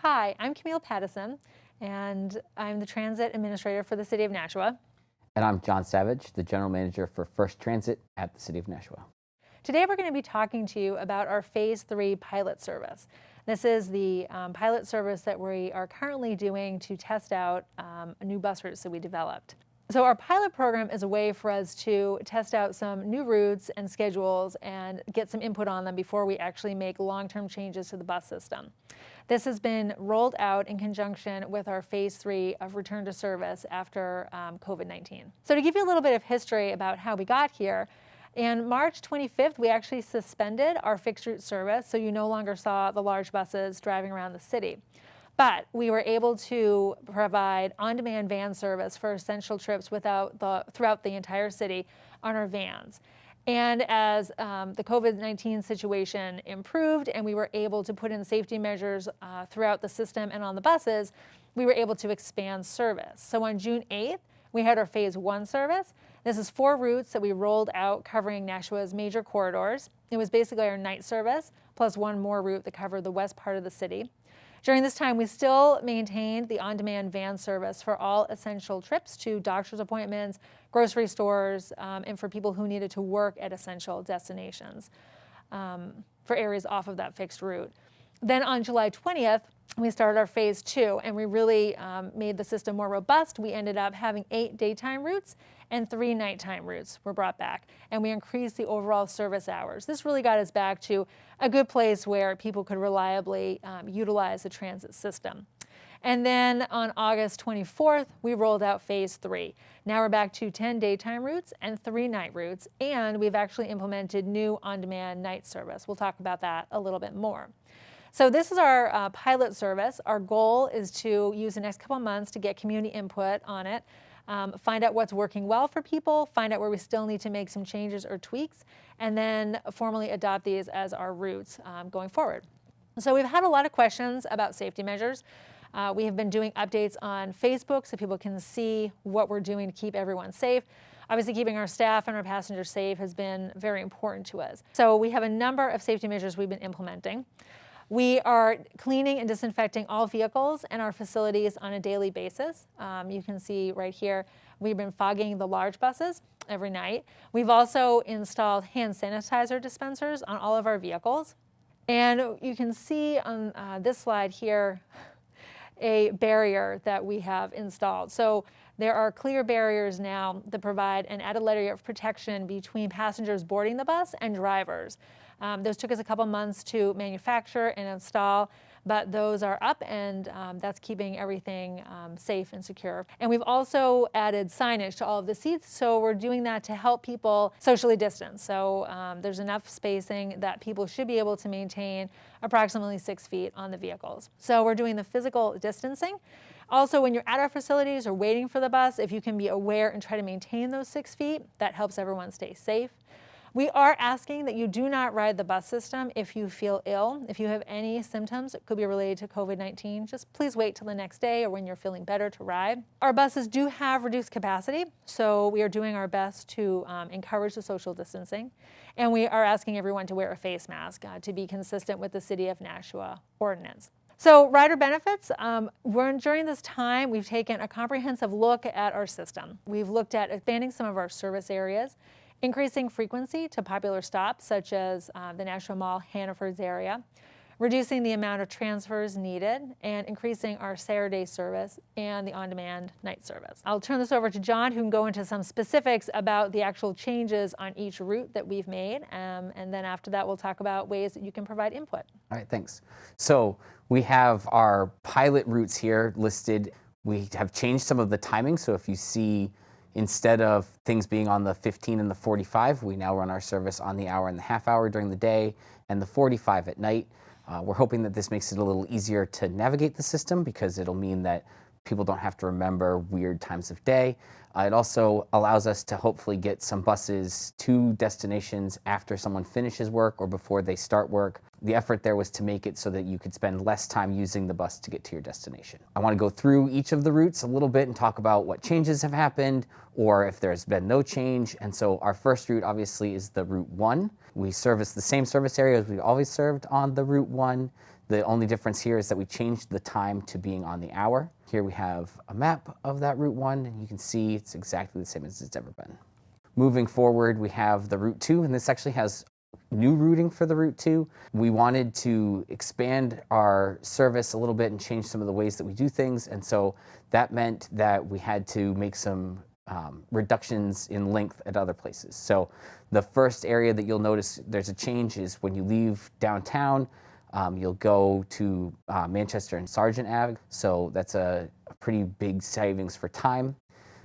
Hi, I'm Camille Pattison, and I'm the Transit Administrator for the City of Nashua. And I'm John Savage, the General Manager for First Transit at the City of Nashua. Today we're going to be talking to you about our Phase 3 pilot service. This is the pilot service that we are currently doing to test out new bus routes that we developed. So our pilot program is a way for us to test out some new routes and schedules and get some input on them before we actually make long-term changes to the bus system. This has been rolled out in conjunction with our Phase 3 of return to service after COVID-19. So to give you a little bit of history about how we got here, in March 25th, we actually suspended our fixed route service, so you no longer saw the large buses driving around the city. But we were able to provide on-demand van service for essential trips throughout the entire city on our vans. And as the COVID-19 situation improved and we were able to put in safety measures throughout the system and on the buses, we were able to expand service. So on June 8th, we had our Phase 1 service. This is 4 routes that we rolled out covering Nashua's major corridors. It was basically our night service, plus 1 more route that covered the west part of the city. During this time, we still maintained the on-demand van service for all essential trips to doctor's appointments, grocery stores, and for people who needed to work at essential destinations for areas off of that fixed route. Then on July 20th, we started our Phase 2, and we really made the system more robust. We ended up having 8 daytime routes and 3 nighttime routes were brought back, and we increased the overall service hours. This really got us back to a good place where people could reliably utilize the transit system. And then on August 24th, we rolled out Phase 3. Now we're back to 10 daytime routes and 3 night routes, and we've actually implemented new on-demand night service. We'll talk about that a little bit more. So this is our pilot service. Our goal is to use the next couple months to get community input on it, find out what's working well for people, find out where we still need to make some changes or tweaks, and then formally adopt these as our routes going forward. So we've had a lot of questions about safety measures. We have been doing updates on Facebook so people can see what we're doing to keep everyone safe. Obviously, keeping our staff and our passengers safe has been very important to us. So we have a number of safety measures we've been implementing. We are cleaning and disinfecting all vehicles and our facilities on a daily basis. You can see right here, we've been fogging the large buses every night. We've also installed hand sanitizer dispensers on all of our vehicles. And you can see on this slide here a barrier that we have installed. So there are clear barriers now that provide an added layer of protection between passengers boarding the bus and drivers. Those took us a couple months to manufacture and install, but those are up, and that's keeping everything safe and secure. And we've also added signage to all of the seats, so we're doing that to help people socially distance. So there's enough spacing that people should be able to maintain approximately 6 feet on the vehicles. So we're doing the physical distancing. Also, when you're at our facilities or waiting for the bus, if you can be aware and try to maintain those 6 feet, that helps everyone stay safe. We are asking that you do not ride the bus system if you feel ill. If you have any symptoms that could be related to COVID-19, just please wait till the next day or when you're feeling better to ride. Our buses do have reduced capacity, so we are doing our best to encourage the social distancing. And we are asking everyone to wear a face mask to be consistent with the City of Nashua ordinance. So rider benefits, during this time, we've taken a comprehensive look at our system. We've looked at expanding some of our service areas, increasing frequency to popular stops such as the Nashua Mall, Hannaford's area, reducing the amount of transfers needed, and increasing our Saturday service and the on-demand night service. I'll turn this over to John, who can go into some specifics about the actual changes on each route that we've made, and then after that we'll talk about ways that you can provide input. All right, thanks. So we have our pilot routes here listed. We have changed some of the timing, so if you see instead of things being on the 15 and the 45, we now run our service on the hour and the half hour during the day and the 45 at night. We're hoping that this makes it a little easier to navigate the system because it'll mean that people don't have to remember weird times of day. It also allows us to hopefully get some buses to destinations after someone finishes work or before they start work. The effort there was to make it so that you could spend less time using the bus to get to your destination. I want to go through each of the routes a little bit and talk about what changes have happened or if there's been no change. And so our first route obviously is the Route 1. We service the same service area as we've always served on the Route 1. The only difference here is that we changed the time to being on the hour. Here we have a map of that Route 1, and you can see it's exactly the same as it's ever been. Moving forward, we have the Route 2, and this actually has new routing for the Route 2. We wanted to expand our service a little bit and change some of the ways that we do things, and so that meant that we had to make some reductions in length at other places. So the first area that you'll notice there's a change is when you leave downtown, you'll go to Manchester and Sargent Ave, so that's a pretty big savings for time.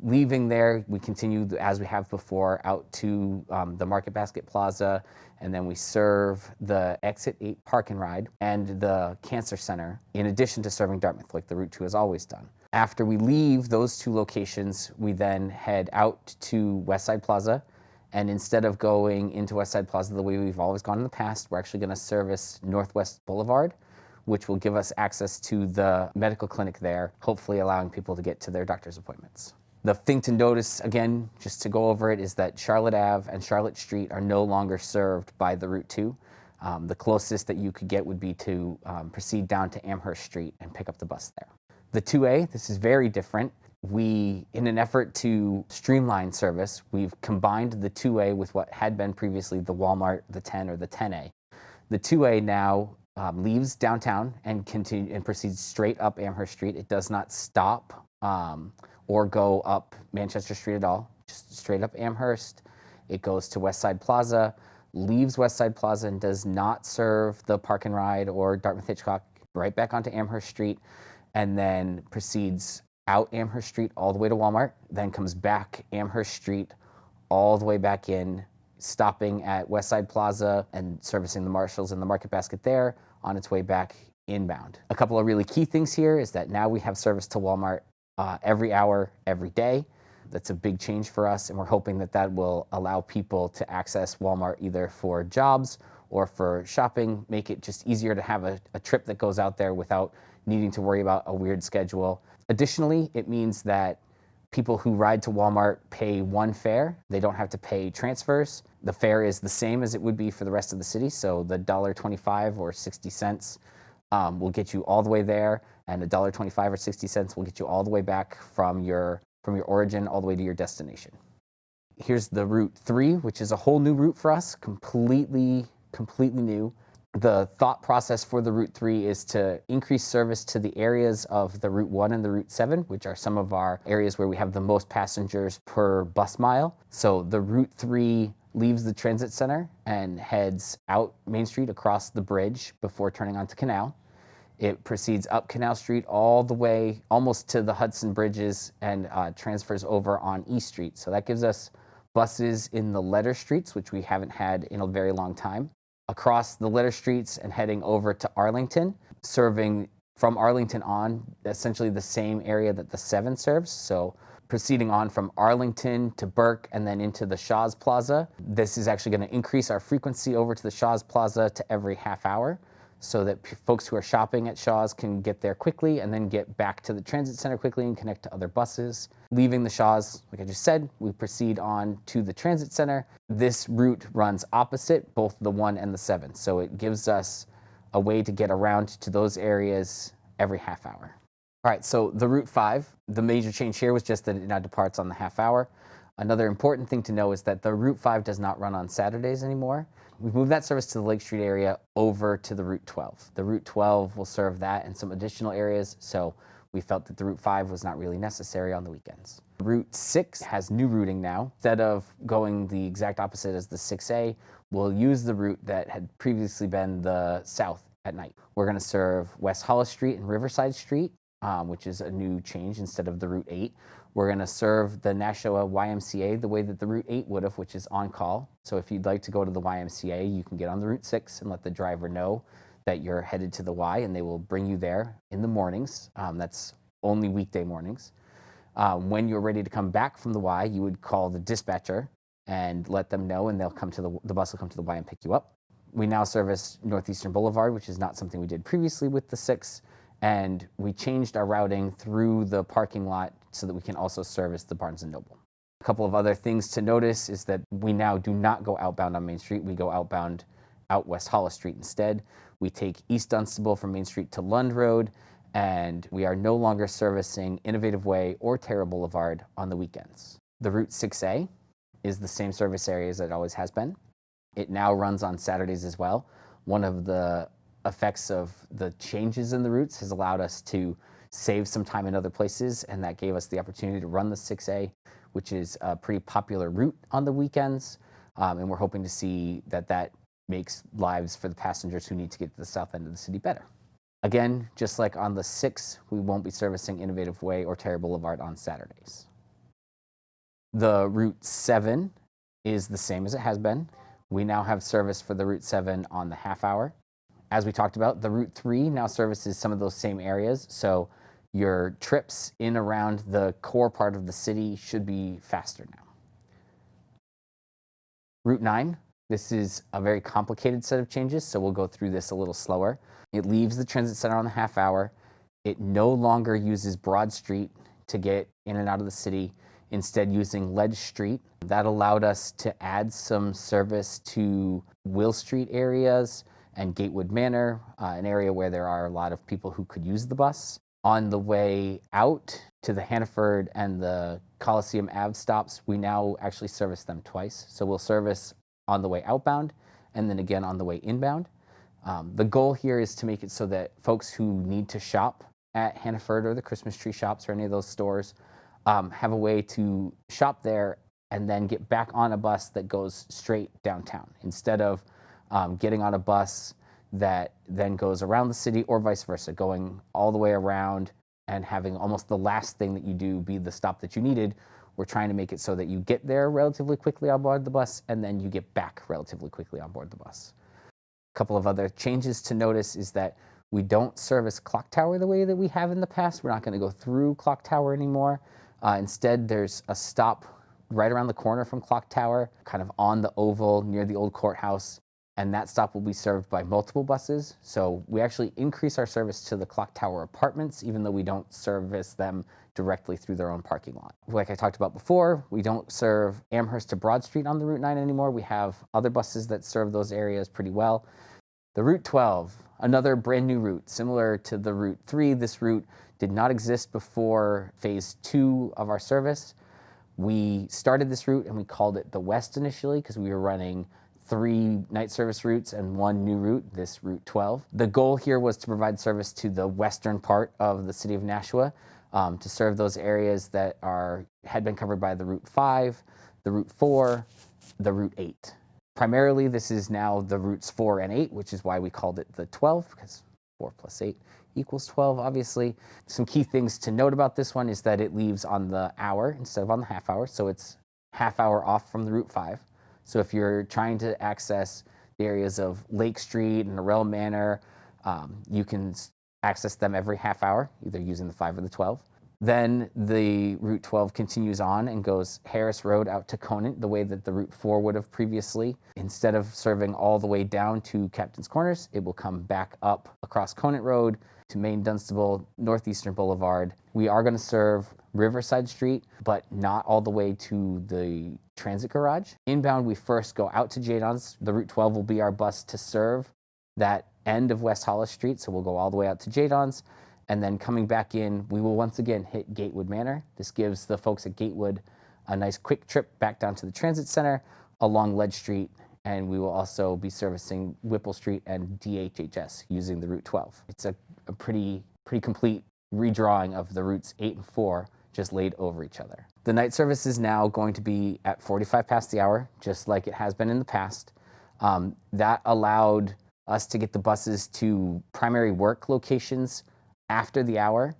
Leaving there, we continue as we have before out to the Market Basket Plaza, and then we serve the Exit 8 Park and Ride and the Cancer Center, in addition to serving Dartmouth like the Route 2 has always done. After we leave those two locations, we then head out to Westside Plaza, and instead of going into Westside Plaza the way we've always gone in the past, we're actually going to service Northwest Boulevard, which will give us access to the medical clinic there, hopefully allowing people to get to their doctor's appointments. The thing to notice, again, just to go over it, is that Charlotte Ave and Charlotte Street are no longer served by the Route 2. The closest that you could get would be to proceed down to Amherst Street and pick up the bus there. The 2A, this is very different. We, in an effort to streamline service, we've combined the 2A with what had been previously the Walmart, the 10, or the 10A. The 2A now leaves downtown and proceeds straight up Amherst Street. It does not stop or go up Manchester Street at all, just straight up Amherst. It goes to Westside Plaza, leaves Westside Plaza and does not serve the Park and Ride or Dartmouth Hitchcock, right back onto Amherst Street, and then proceeds out Amherst Street all the way to Walmart, then comes back Amherst Street all the way back in, stopping at Westside Plaza and servicing the Marshalls and the Market Basket there on its way back inbound. A couple of really key things here is that now we have service to Walmart every hour, every day. That's a big change for us, and we're hoping that that will allow people to access Walmart either for jobs or for shopping, make it just easier to have a trip that goes out there without needing to worry about a weird schedule. Additionally, it means that people who ride to Walmart pay one fare. They don't have to pay transfers. The fare is the same as it would be for the rest of the city, so the $1.25 or 60 cents will get you all the way there, and $1.25 or 60 cents will get you all the way back from your origin all the way to your destination. Here's the Route 3, which is a whole new route for us, completely new. The thought process for the Route 3 is to increase service to the areas of the Route 1 and the Route 7, which are some of our areas where we have the most passengers per bus mile. So the Route 3 leaves the transit center and heads out Main Street across the bridge before turning onto Canal. It proceeds up Canal Street all the way almost to the Hudson Bridges and transfers over on East Street. So that gives us buses in the letter streets, which we haven't had in a very long time, across the letter streets and heading over to Arlington, serving from Arlington on essentially the same area that the 7 serves. So proceeding on from Arlington to Burke and then into the Shaw's Plaza. This is actually going to increase our frequency over to the Shaw's Plaza to every half hour, so that folks who are shopping at Shaw's can get there quickly and then get back to the transit center quickly and connect to other buses. Leaving the Shaw's, like I just said, we proceed on to the transit center. This route runs opposite both the 1 and the 7, so it gives us a way to get around to those areas every half hour. All right, so the Route 5, the major change here was just that it now departs on the half hour. Another important thing to know is that the Route 5 does not run on Saturdays anymore. We've moved that service to the Lake Street area over to the Route 12. The Route 12 will serve that and some additional areas, so we felt that the Route 5 was not really necessary on the weekends. Route 6 has new routing now. Instead of going the exact opposite as the 6A, we'll use the route that had previously been the south at night. We're going to serve West Hollis Street and Riverside Street, which is a new change instead of the Route 8. We're going to serve the Nashua YMCA the way that the Route 8 would have, which is on call. So if you'd like to go to the YMCA, you can get on the Route 6 and let the driver know that you're headed to the Y, and they will bring you there in the mornings. That's only weekday mornings. When you're ready to come back from the Y, you would call the dispatcher and let them know, and they'll come to the bus will come to the Y and pick you up. We now service Northeastern Boulevard, which is not something we did previously with the 6, and we changed our routing through the parking lot so that we can also service the Barnes & Noble. A couple of other things to notice is that we now do not go outbound on Main Street. We go outbound out West Hollis Street instead. We take East Dunstable from Main Street to Lund Road, and we are no longer servicing Innovative Way or Terra Boulevard on the weekends. The Route 6A is the same service area as it always has been. It now runs on Saturdays as well. One of the effects of the changes in the routes has allowed us to save some time in other places, and that gave us the opportunity to run the 6A, which is a pretty popular route on the weekends. And we're hoping to see that makes lives for the passengers who need to get to the south end of the city better. Again, just like on the 6, we won't be servicing Innovative Way or Terra Boulevard on Saturdays. The Route 7 is the same as it has been. We now have service for the Route 7 on the half hour. As we talked about, the Route 3 now services some of those same areas, so your trips in around the core part of the city should be faster now. Route 9, this is a very complicated set of changes, so we'll go through this a little slower. It leaves the transit center on the half hour. It no longer uses Broad Street to get in and out of the city, instead using Ledge Street. That allowed us to add some service to Will Street areas and Gatewood Manor, an area where there are a lot of people who could use the bus. On the way out to the Hannaford and the Coliseum Ave stops, we now actually service them twice. So we'll service on the way outbound and then again on the way inbound. The goal here is to make it so that folks who need to shop at Hannaford or the Christmas tree shops or any of those stores have a way to shop there and then get back on a bus that goes straight downtown instead of getting on a bus that then goes around the city or vice versa, going all the way around and having almost the last thing that you do be the stop that you needed. We're trying to make it so that you get there relatively quickly on board the bus and then you get back relatively quickly on board the bus. A couple of other changes to notice is that we don't service Clock Tower the way that we have in the past. We're not going to go through Clock Tower anymore. Instead, there's a stop right around the corner from Clock Tower, kind of on the oval near the old courthouse, and that stop will be served by multiple buses. So we actually increase our service to the Clock Tower apartments, even though we don't service them directly through their own parking lot. Like I talked about before, we don't serve Amherst to Broad Street on the Route 9 anymore. We have other buses that serve those areas pretty well. The Route 12, another brand new route, similar to the Route 3. This route did not exist before phase 2 of our service. We started this route and we called it the West initially because we were running 3 night service routes and 1 new route, this Route 12. The goal here was to provide service to the western part of the city of Nashua, to serve those areas that had been covered by the Route 5, the Route 4, the Route 8. Primarily, this is now the Routes 4 and 8, which is why we called it the 12, because 4 plus 8 equals 12, obviously. Some key things to note about this one is that it leaves on the hour instead of on the half hour, so it's half hour off from the Route 5. So if you're trying to access the areas of Lake Street and Norrell Manor, you can access them every half hour, either using the 5 or the 12. Then the Route 12 continues on and goes Harris Road out to Conant, the way that the Route 4 would have previously. Instead of serving all the way down to Captain's Corners, it will come back up across Conant Road to Main Dunstable, Northeastern Boulevard. We are going to serve Riverside Street, but not all the way to the transit garage. Inbound, we first go out to Jadon's. The Route 12 will be our bus to serve that end of West Hollis Street, so we'll go all the way out to Jadon's. And then coming back in, we will once again hit Gatewood Manor. This gives the folks at Gatewood a nice quick trip back down to the transit center along Ledge Street, and we will also be servicing Whipple Street and DHHS using the Route 12. It's a pretty complete redrawing of the routes 8 and 4 just laid over each other. The night service is now going to be at 45 past the hour, just like it has been in the past. That allowed us to get the buses to primary work locations after the hour.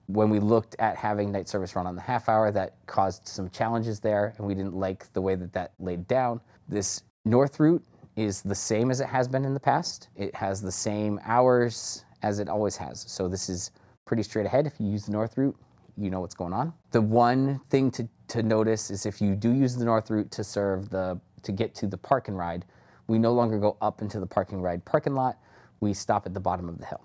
When we looked at having night service run on the half hour, that caused some challenges there, and we didn't like the way that laid down. This north route is the same as it has been in the past. It has the same hours as it always has. So this is pretty straight ahead. If you use the north route, you know what's going on. The one thing to notice is if you do use the north route to get to the park and ride, we no longer go up into the park and ride parking lot. We stop at the bottom of the hill.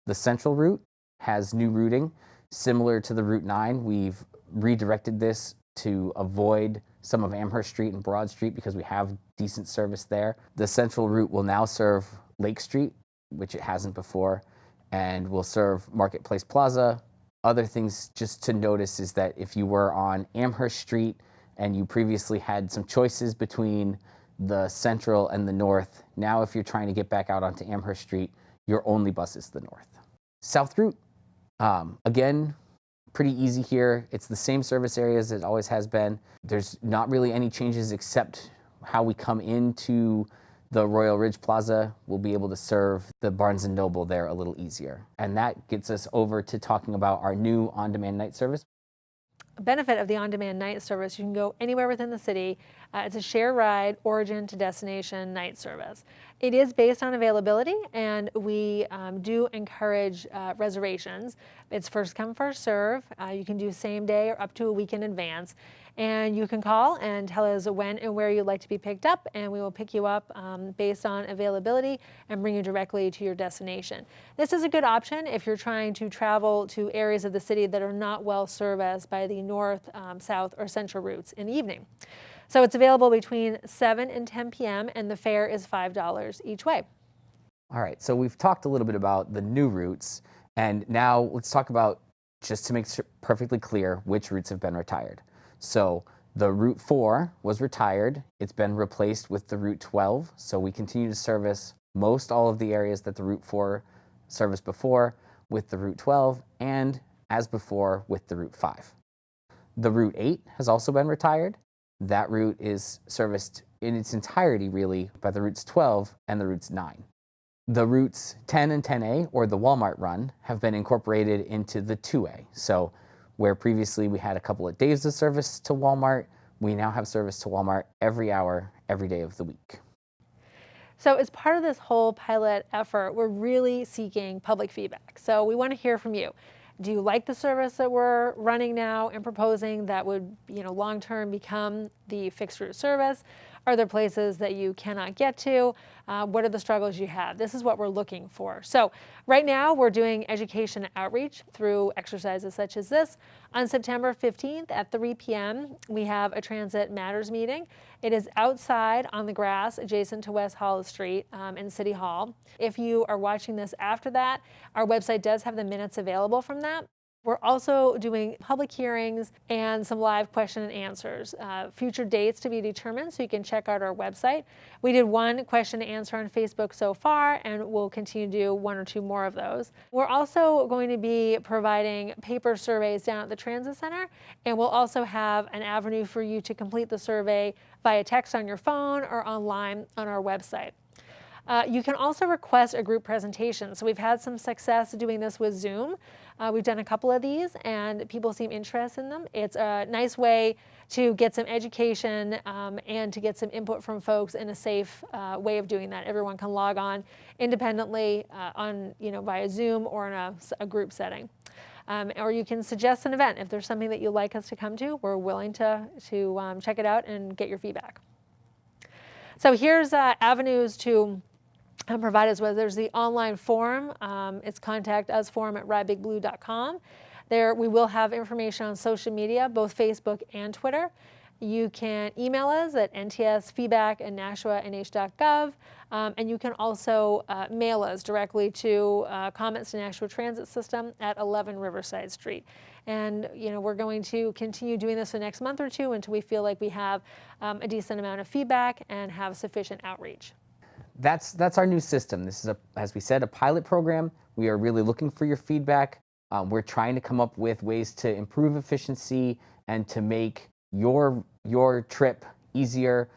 The central route has new routing. Similar to the Route 9, we've redirected this to avoid some of Amherst Street and Broad Street because we have decent service there. The central route will now serve Lake Street, which it hasn't before, and will serve Marketplace Plaza. Other things just to notice is that if you were on Amherst Street and you previously had some choices between the central and the north, now if you're trying to get back out onto Amherst Street, your only bus is the north. South route, again, pretty easy here. It's the same service area as it always has been. There's not really any changes except how we come into the Royal Ridge Plaza. We'll be able to serve the Barnes & Noble there a little easier. And that gets us over to talking about our new on-demand night service. Benefit of the on-demand night service, you can go anywhere within the city. It's a share ride, origin to destination night service. It is based on availability, and we do encourage reservations. It's first come, first serve. You can do same day or up to a week in advance. And you can call and tell us when and where you'd like to be picked up, and we will pick you up based on availability and bring you directly to your destination. This is a good option if you're trying to travel to areas of the city that are not well serviced by the north, south, or central routes in the evening. So it's available between 7 and 10 p.m., and the fare is $5 each way. All right, so we've talked a little bit about the new routes, and now let's talk about, just to make perfectly clear, which routes have been retired. So the Route 4 was retired. It's been replaced with the Route 12. So we continue to service most all of the areas that the Route 4 serviced before with the Route 12, and as before with the Route 5. The Route 8 has also been retired. That route is serviced in its entirety really by the Routes 12 and the Routes 9. The Routes 10 and 10A, or the Walmart run, have been incorporated into the 2A. So where previously we had a couple of days of service to Walmart, we now have service to Walmart every hour, every day of the week. So as part of this whole pilot effort, we're really seeking public feedback. So we want to hear from you. Do you like the service that we're running now and proposing that would, long-term become the fixed route service? Are there places that you cannot get to? What are the struggles you have? This is what we're looking for. So right now we're doing education outreach through exercises such as this. On September 15th at 3 p.m., we have a Transit Matters meeting. It is outside on the grass adjacent to West Hollis Street in City Hall. If you are watching this after that, our website does have the minutes available from that. We're also doing public hearings and some live question and answers. Future dates to be determined, so you can check out our website. We did one question and answer on Facebook so far, and we'll continue to do one or two more of those. We're also going to be providing paper surveys down at the Transit Center, and we'll also have an avenue for you to complete the survey via text on your phone or online on our website. You can also request a group presentation. So we've had some success doing this with Zoom. We've done a couple of these and people seem interested in them. It's a nice way to get some education and to get some input from folks in a safe way of doing that. Everyone can log on independently via Zoom or in a group setting. Or you can suggest an event. If there's something that you'd like us to come to, we're willing to check it out and get your feedback. So here's avenues to provide us with. There's the online forum. It's contact us forum at rideBigBlue.com. There we will have information on social media, both Facebook and Twitter. You can email us at ntsfeedback@nashuanh.gov, and you can also mail us directly to Comments to Nashua Transit System at 11 Riverside Street. And we're going to continue doing this for the next month or two until we feel like we have a decent amount of feedback and have sufficient outreach. That's our new system. This is, as we said, a pilot program. We are really looking for your feedback. We're trying to come up with ways to improve efficiency and to make your trip easier,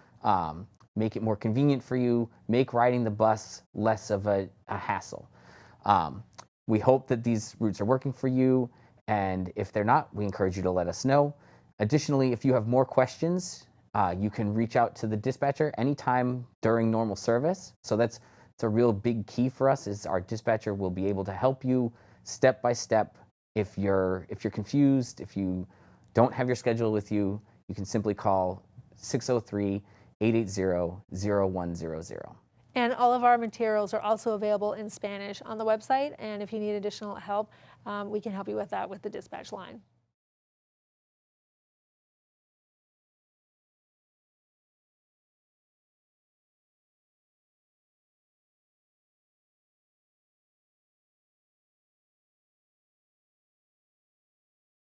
make it more convenient for you, make riding the bus less of a hassle. We hope that these routes are working for you, and if they're not, we encourage you to let us know. Additionally, if you have more questions, you can reach out to the dispatcher anytime during normal service. So it's a real big key for us, is our dispatcher will be able to help you step by step. If you're confused, if you don't have your schedule with you, you can simply call 603-880-0100. And all of our materials are also available in Spanish on the website. And if you need additional help, we can help you with that with the dispatch line.